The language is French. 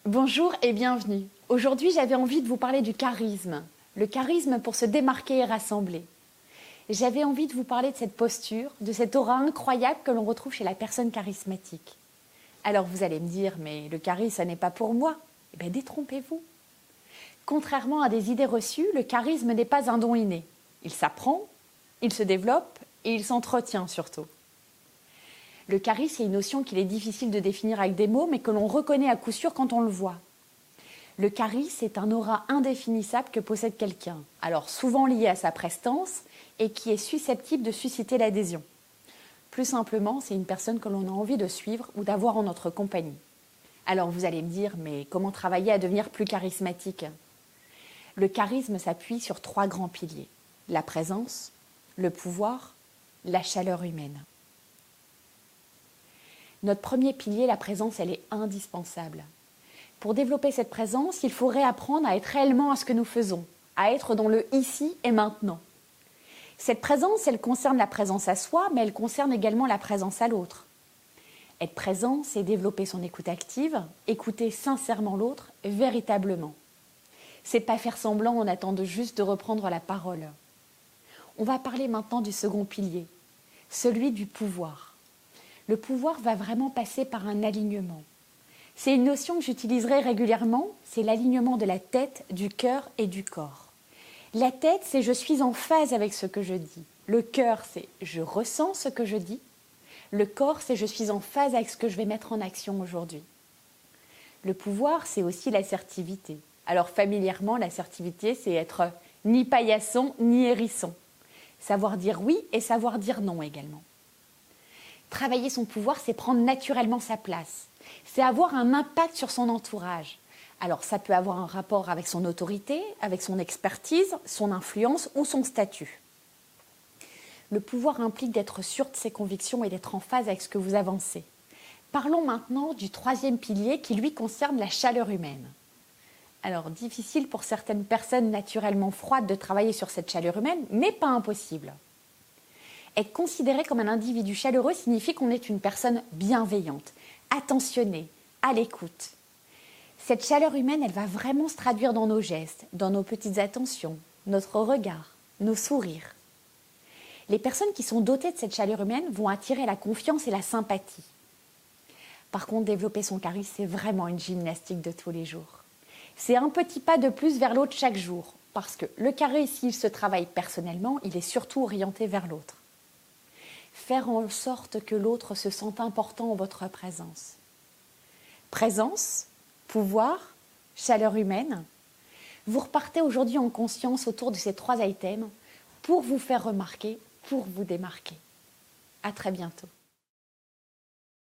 Bonjour et bienvenue. Aujourd'hui, j'avais envie de vous parler du charisme. Le charisme pour se démarquer et rassembler. J'avais envie de vous parler de cette posture, de cette aura incroyable que l'on retrouve chez la personne charismatique. Alors vous allez me dire, mais le charisme, ça n'est pas pour moi. Eh bien, détrompez-vous. Contrairement à des idées reçues, le charisme n'est pas un don inné. Il s'apprend, il se développe et il s'entretient surtout. Le charisme, c'est une notion qu'il est difficile de définir avec des mots, mais que l'on reconnaît à coup sûr quand on le voit. Le charisme, c'est un aura indéfinissable que possède quelqu'un, alors souvent lié à sa prestance et qui est susceptible de susciter l'adhésion. Plus simplement, c'est une personne que l'on a envie de suivre ou d'avoir en notre compagnie. Alors vous allez me dire, mais comment travailler à devenir plus charismatique ? Le charisme s'appuie sur 3 grands piliers. La présence, le pouvoir, la chaleur humaine. Notre premier pilier, la présence, elle est indispensable. Pour développer cette présence, il faut réapprendre à être réellement à ce que nous faisons, à être dans le ici et maintenant. Cette présence, elle concerne la présence à soi, mais elle concerne également la présence à l'autre. Être présent, c'est développer son écoute active, écouter sincèrement l'autre, véritablement. C'est pas faire semblant en attendant juste de reprendre la parole. On va parler maintenant du second pilier, celui du pouvoir. Le pouvoir va vraiment passer par un alignement. C'est une notion que j'utiliserai régulièrement, c'est l'alignement de la tête, du cœur et du corps. La tête, c'est je suis en phase avec ce que je dis. Le cœur, c'est je ressens ce que je dis. Le corps, c'est je suis en phase avec ce que je vais mettre en action aujourd'hui. Le pouvoir, c'est aussi l'assertivité. Alors familièrement, l'assertivité, c'est être ni paillasson ni hérisson. Savoir dire oui et savoir dire non également. Travailler son pouvoir, c'est prendre naturellement sa place. C'est avoir un impact sur son entourage. Alors ça peut avoir un rapport avec son autorité, avec son expertise, son influence ou son statut. Le pouvoir implique d'être sûr de ses convictions et d'être en phase avec ce que vous avancez. Parlons maintenant du troisième pilier qui lui concerne la chaleur humaine. Alors difficile pour certaines personnes naturellement froides de travailler sur cette chaleur humaine, mais pas impossible. Être considéré comme un individu chaleureux signifie qu'on est une personne bienveillante, attentionnée, à l'écoute. Cette chaleur humaine, elle va vraiment se traduire dans nos gestes, dans nos petites attentions, notre regard, nos sourires. Les personnes qui sont dotées de cette chaleur humaine vont attirer la confiance et la sympathie. Par contre, développer son charisme, c'est vraiment une gymnastique de tous les jours. C'est un petit pas de plus vers l'autre chaque jour, parce que le charisme, s'il se travaille personnellement, il est surtout orienté vers l'autre. Faire en sorte que l'autre se sente important en votre présence. Présence, pouvoir, chaleur humaine. Vous repartez aujourd'hui en conscience autour de ces 3 items pour vous faire remarquer, pour vous démarquer. À très bientôt.